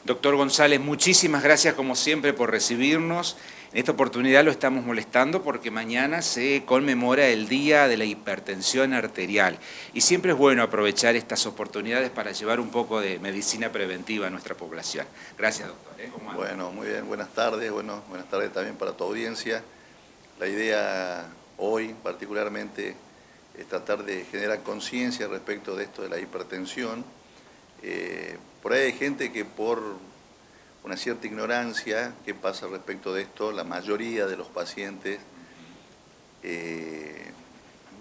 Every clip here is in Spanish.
Doctor González, muchísimas gracias como siempre por recibirnos. En esta oportunidad lo estamos molestando porque mañana se conmemora el Día de la Hipertensión Arterial. Y siempre es bueno aprovechar estas oportunidades para llevar un poco de medicina preventiva a nuestra población. Gracias, doctor. ¿Cómo anda? Bueno, muy bien, buenas tardes. Bueno, buenas tardes también para tu audiencia. La idea hoy particularmente es tratar de generar conciencia respecto de esto de la hipertensión. Por ahí hay gente que por una cierta ignorancia, ¿qué pasa respecto de esto? La mayoría de los pacientes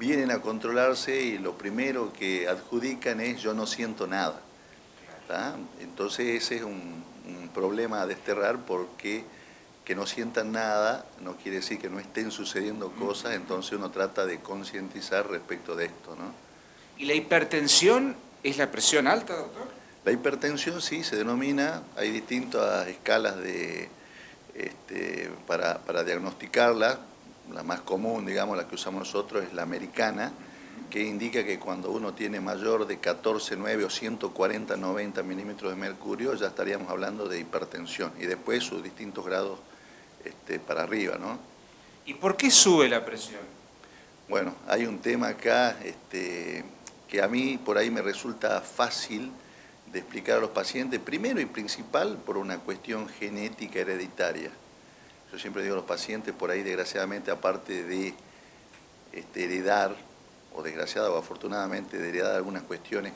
vienen a controlarse y lo primero que adjudican es yo no siento nada. ¿Tá? Entonces ese es un problema a desterrar, porque que no sientan nada no quiere decir que no estén sucediendo cosas, entonces uno trata de concientizar respecto de esto, ¿no? ¿Y la hipertensión es la presión alta, doctor? La hipertensión sí se denomina, hay distintas escalas para diagnosticarla. La más común, digamos, la que usamos nosotros es la americana, que indica que cuando uno tiene mayor de 14,9 o 140/90 milímetros de mercurio ya estaríamos hablando de hipertensión, y después sus distintos grados para arriba, ¿no? ¿Y por qué sube la presión? Bueno, hay un tema acá que a mí por ahí me resulta fácil de explicar a los pacientes, primero y principal por una cuestión genética hereditaria. Yo siempre digo a los pacientes, por ahí desgraciadamente, aparte de heredar, o desgraciada o afortunadamente de heredar algunas cuestiones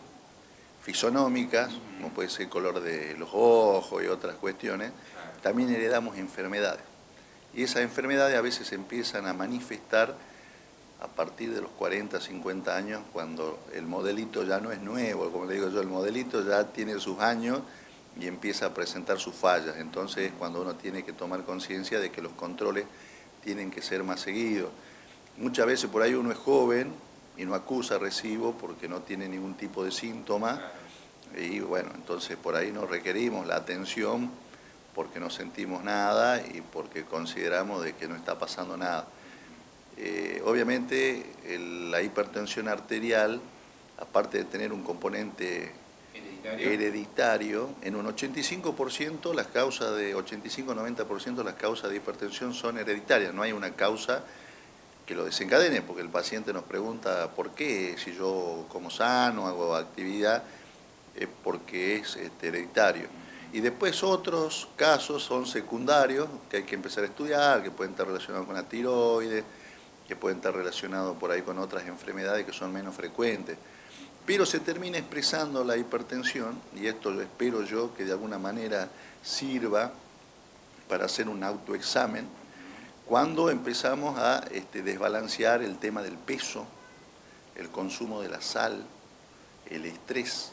fisonómicas, como puede ser el color de los ojos y otras cuestiones, también heredamos enfermedades. Y esas enfermedades a veces empiezan a manifestar a partir de los 40, 50 años, cuando el modelito ya no es nuevo, como le digo yo, el modelito ya tiene sus años y empieza a presentar sus fallas. Entonces es cuando uno tiene que tomar conciencia de que los controles tienen que ser más seguidos. Muchas veces por ahí uno es joven y no acusa recibo porque no tiene ningún tipo de síntoma, y bueno, entonces por ahí nos requerimos la atención porque no sentimos nada y porque consideramos de que no está pasando nada. Obviamente la hipertensión arterial, aparte de tener un componente hereditario, en un 85% las causas de 85-90% las causas de hipertensión son hereditarias. No hay una causa que lo desencadene, porque el paciente nos pregunta por qué, si yo como sano, hago actividad, es porque es hereditario. Y después otros casos son secundarios, que hay que empezar a estudiar, que pueden estar relacionados con la tiroides, que pueden estar relacionados por ahí con otras enfermedades que son menos frecuentes. Pero se termina expresando la hipertensión, y esto lo espero yo que de alguna manera sirva para hacer un autoexamen, cuando empezamos a desbalancear el tema del peso, el consumo de la sal, el estrés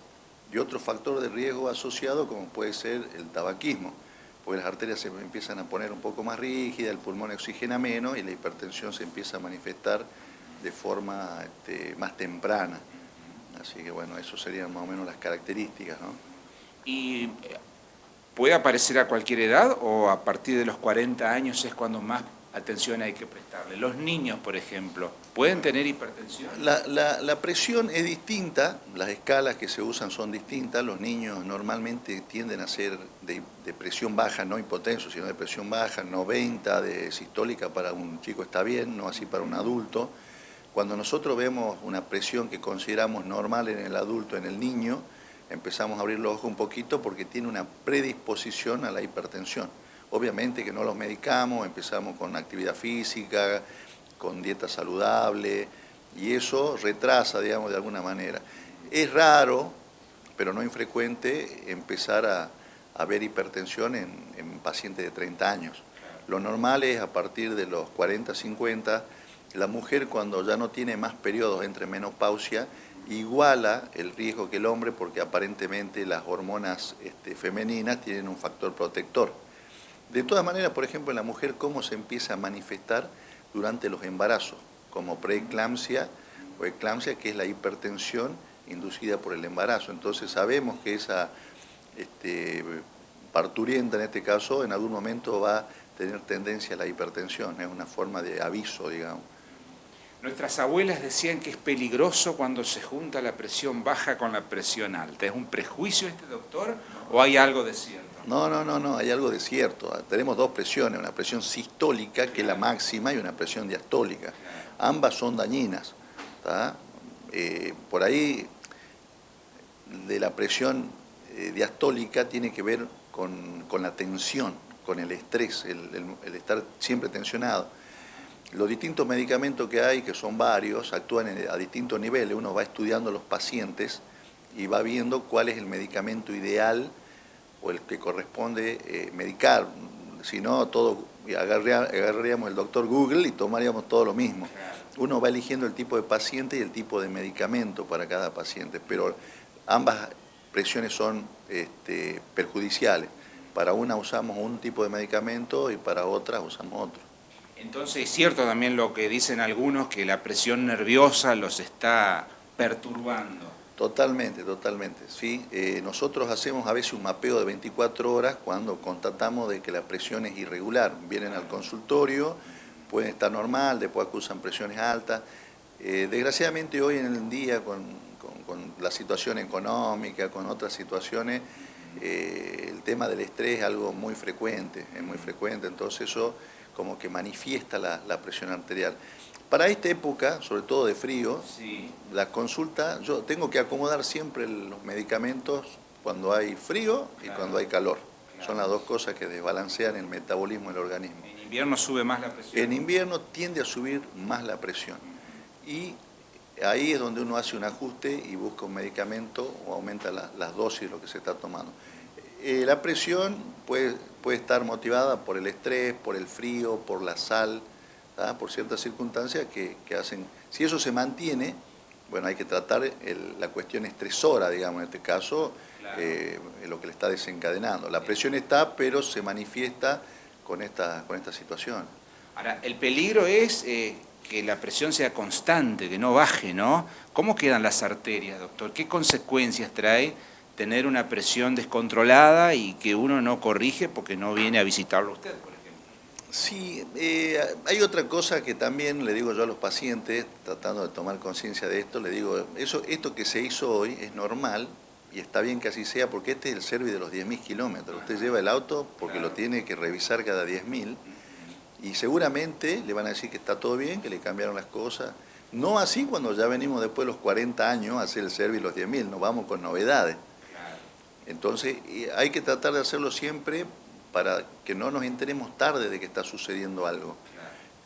y otro factor de riesgo asociado como puede ser el tabaquismo, porque las arterias se empiezan a poner un poco más rígidas, el pulmón oxigena menos y la hipertensión se empieza a manifestar de forma más temprana. Así que bueno, eso serían más o menos las características, ¿no? ¿Y puede aparecer a cualquier edad o a partir de los 40 años es cuando más atención hay que prestarle? Los niños, por ejemplo, ¿pueden tener hipertensión? La presión es distinta, las escalas que se usan son distintas. Los niños normalmente tienden a ser de presión baja, no hipotensos, sino de presión baja. 90 de sistólica para un chico está bien, no así para un adulto. Cuando nosotros vemos una presión que consideramos normal en el adulto, en el niño, empezamos a abrir los ojos un poquito porque tiene una predisposición a la hipertensión. Obviamente que no los medicamos, empezamos con actividad física, con dieta saludable, y eso retrasa, digamos, de alguna manera. Es raro, pero no infrecuente, empezar a ver hipertensión en pacientes de 30 años. Lo normal es a partir de los 40, 50, la mujer cuando ya no tiene más periodos entre menopausia, iguala el riesgo que el hombre, porque aparentemente las hormonas femeninas tienen un factor protector. De todas maneras, por ejemplo, en la mujer, ¿cómo se empieza a manifestar durante los embarazos? Como preeclampsia o eclampsia, que es la hipertensión inducida por el embarazo. Entonces sabemos que esa parturienta, en este caso, en algún momento va a tener tendencia a la hipertensión. Es una forma de aviso, digamos. Nuestras abuelas decían que es peligroso cuando se junta la presión baja con la presión alta. ¿Es un prejuicio doctor, o hay algo de cierto? No, hay algo de cierto. Tenemos dos presiones, una presión sistólica, que es la máxima, y una presión diastólica. Ambas son dañinas. Por ahí, de la presión diastólica tiene que ver con la tensión, con el estrés, el estar siempre tensionado. Los distintos medicamentos que hay, que son varios, actúan a distintos niveles. Uno va estudiando los pacientes y va viendo cuál es el medicamento ideal o el que corresponde medicar. Si no, agarraríamos el doctor Google y tomaríamos todo lo mismo. Uno va eligiendo el tipo de paciente y el tipo de medicamento para cada paciente, pero ambas presiones son perjudiciales. Para una usamos un tipo de medicamento y para otra usamos otro. Entonces es cierto también lo que dicen algunos, que la presión nerviosa los está perturbando. Totalmente. ¿Sí? Nosotros hacemos a veces un mapeo de 24 horas cuando constatamos de que la presión es irregular. Vienen al consultorio, pueden estar normal, después acusan presiones altas. Desgraciadamente hoy en el día, con la situación económica, con otras situaciones, el tema del estrés es algo muy frecuente, entonces eso como que manifiesta la presión arterial. Para esta época, sobre todo de frío, sí, la consulta, yo tengo que acomodar siempre los medicamentos cuando hay frío y cuando hay calor. Son las dos cosas que desbalancean el metabolismo del organismo. ¿En invierno sube más la presión? En invierno tiende a subir más la presión. Y ahí es donde uno hace un ajuste y busca un medicamento o aumenta las dosis de lo que se está tomando. La presión puede estar motivada por el estrés, por el frío, por la sal, por ciertas circunstancias que hacen. Si eso se mantiene, bueno, hay que tratar la cuestión estresora, digamos, en este caso, claro, lo que le está desencadenando. La presión está, pero se manifiesta con esta situación. Ahora, el peligro es que la presión sea constante, que no baje, ¿no? ¿Cómo quedan las arterias, doctor? ¿Qué consecuencias trae tener una presión descontrolada y que uno no corrige porque no viene a visitarlo usted, por ejemplo? Sí, hay otra cosa que también le digo yo a los pacientes, tratando de tomar conciencia de esto, le digo, esto que se hizo hoy es normal y está bien que así sea porque este es el service de los 10.000 kilómetros. Usted lleva el auto porque lo tiene que revisar cada 10.000 y seguramente le van a decir que está todo bien, que le cambiaron las cosas. No así cuando ya venimos después de los 40 años a hacer el service los 10.000, nos vamos con novedades. Entonces hay que tratar de hacerlo siempre para que no nos enteremos tarde de que está sucediendo algo.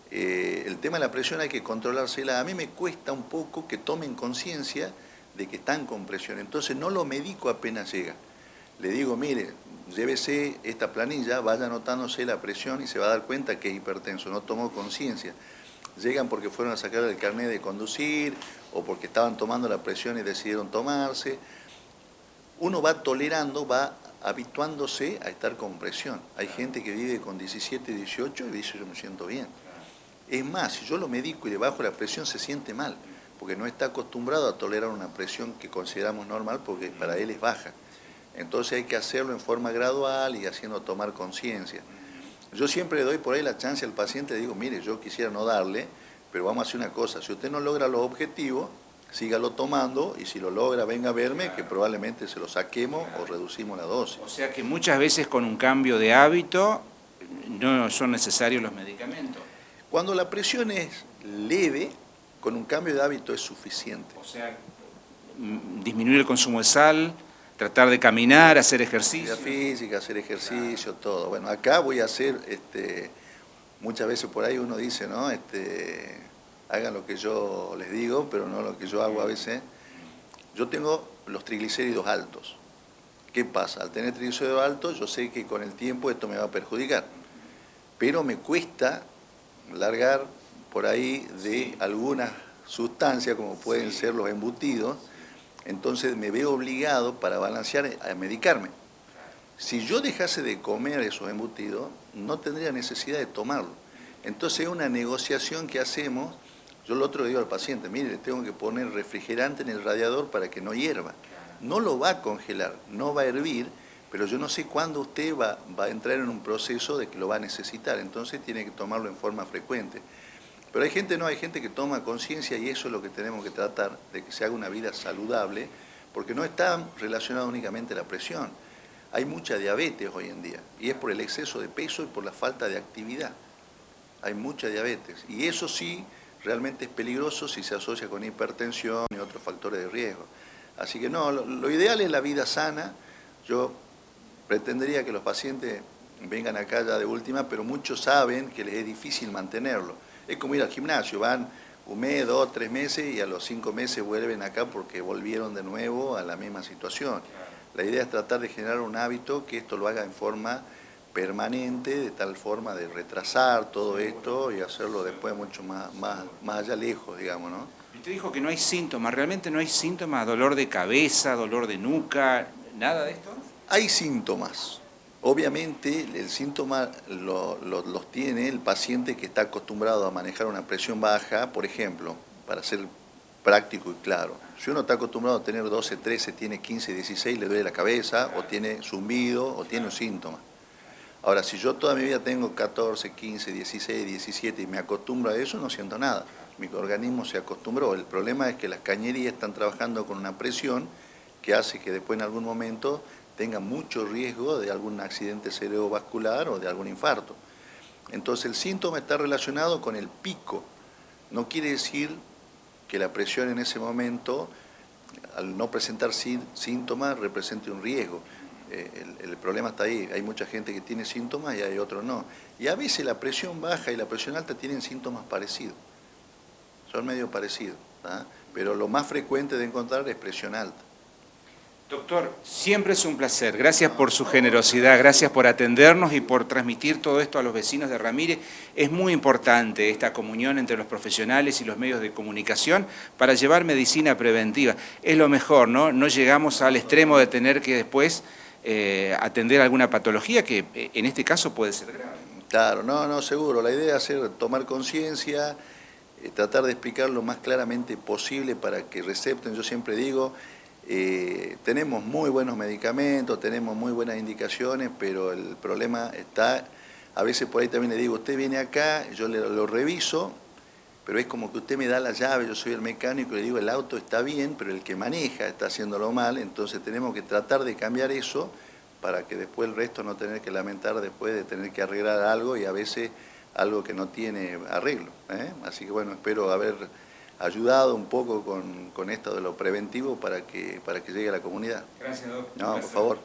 El tema de la presión hay que controlársela. A mí me cuesta un poco que tomen conciencia de que están con presión. Entonces no lo medico apenas llega. Le digo, mire, llévese esta planilla, vaya anotándose la presión y se va a dar cuenta que es hipertenso. No tomó conciencia. Llegan porque fueron a sacar el carnet de conducir o porque estaban tomando la presión y decidieron tomarse. Uno va tolerando, va habituándose a estar con presión. Hay gente que vive con 17, 18 y dice yo me siento bien. Es más, si yo lo medico y le bajo la presión se siente mal, porque no está acostumbrado a tolerar una presión que consideramos normal porque para él es baja. Entonces hay que hacerlo en forma gradual y haciendo tomar conciencia. Yo siempre le doy por ahí la chance al paciente, le digo, mire, yo quisiera no darle, pero vamos a hacer una cosa, si usted no logra los objetivos, sígalo tomando y si lo logra venga a verme, que probablemente se lo saquemos o reducimos la dosis. O sea que muchas veces con un cambio de hábito no son necesarios los medicamentos. Cuando la presión es leve, con un cambio de hábito es suficiente. O sea, disminuir el consumo de sal, tratar de caminar, hacer ejercicio. Actividad física, hacer ejercicio, todo. Bueno, acá voy a hacer, muchas veces por ahí uno dice, ¿no? Hagan lo que yo les digo, pero no lo que yo hago a veces. Yo tengo los triglicéridos altos. ¿Qué pasa? Al tener triglicéridos altos, yo sé que con el tiempo esto me va a perjudicar. Pero me cuesta largar por ahí de algunas sustancias, como pueden ser los embutidos. Entonces me veo obligado, para balancear, a medicarme. Si yo dejase de comer esos embutidos, no tendría necesidad de tomarlo. Entonces es una negociación que hacemos. Yo lo otro digo al paciente, mire, le tengo que poner refrigerante en el radiador para que no hierva. No lo va a congelar, no va a hervir, pero yo no sé cuándo usted va a entrar en un proceso de que lo va a necesitar, entonces tiene que tomarlo en forma frecuente. Pero hay gente que toma conciencia y eso es lo que tenemos que tratar, de que se haga una vida saludable, porque no está relacionado únicamente a la presión. hay mucha diabetes hoy en día, y es por el exceso de peso y por la falta de actividad. Hay mucha diabetes, y eso sí realmente es peligroso si se asocia con hipertensión y otros factores de riesgo. Así que no, lo ideal es la vida sana. Yo pretendería que los pacientes vengan acá ya de última, pero muchos saben que les es difícil mantenerlo. Es como ir al gimnasio, van un mes, 2, 3 meses y a los 5 meses vuelven acá porque volvieron de nuevo a la misma situación. La idea es tratar de generar un hábito que esto lo haga en forma permanente, de tal forma de retrasar todo esto y hacerlo después mucho más allá lejos, digamos, ¿no? Usted dijo que no hay síntomas, ¿realmente no hay síntomas? ¿Dolor de cabeza, dolor de nuca, nada de esto? Hay síntomas. Obviamente el síntoma los tiene el paciente que está acostumbrado a manejar una presión baja, por ejemplo, para ser práctico y claro. Si uno está acostumbrado a tener 12, 13, tiene 15, 16, le duele la cabeza, o tiene zumbido, o tiene un síntoma. Ahora, si yo toda mi vida tengo 14, 15, 16, 17 y me acostumbro a eso, no siento nada. Mi organismo se acostumbró. El problema es que las cañerías están trabajando con una presión que hace que después en algún momento tenga mucho riesgo de algún accidente cerebrovascular o de algún infarto. Entonces el síntoma está relacionado con el pico. No quiere decir que la presión en ese momento, al no presentar síntomas, represente un riesgo. El problema está ahí. Hay mucha gente que tiene síntomas y hay otros no. Y a veces la presión baja y la presión alta tienen síntomas parecidos. Son medio parecidos, ¿tá? Pero lo más frecuente de encontrar es presión alta. Doctor, siempre es un placer. Gracias por su generosidad, gracias por atendernos y por transmitir todo esto a los vecinos de Ramírez. Es muy importante esta comunión entre los profesionales y los medios de comunicación para llevar medicina preventiva. Es lo mejor, ¿no? No llegamos al extremo de tener que después atender alguna patología que en este caso puede ser grave. Claro, no, seguro. La idea es tomar conciencia, tratar de explicar lo más claramente posible para que recepten. Yo siempre digo, tenemos muy buenos medicamentos, tenemos muy buenas indicaciones, pero el problema está, a veces por ahí también le digo, usted viene acá, yo lo reviso, pero es como que usted me da la llave, yo soy el mecánico y le digo, el auto está bien, pero el que maneja está haciéndolo mal, entonces tenemos que tratar de cambiar eso para que después el resto no tener que lamentar después de tener que arreglar algo y a veces algo que no tiene arreglo, ¿eh? Así que bueno, espero haber ayudado un poco con esto de lo preventivo para que llegue a la comunidad. Gracias, doctor. No, por favor.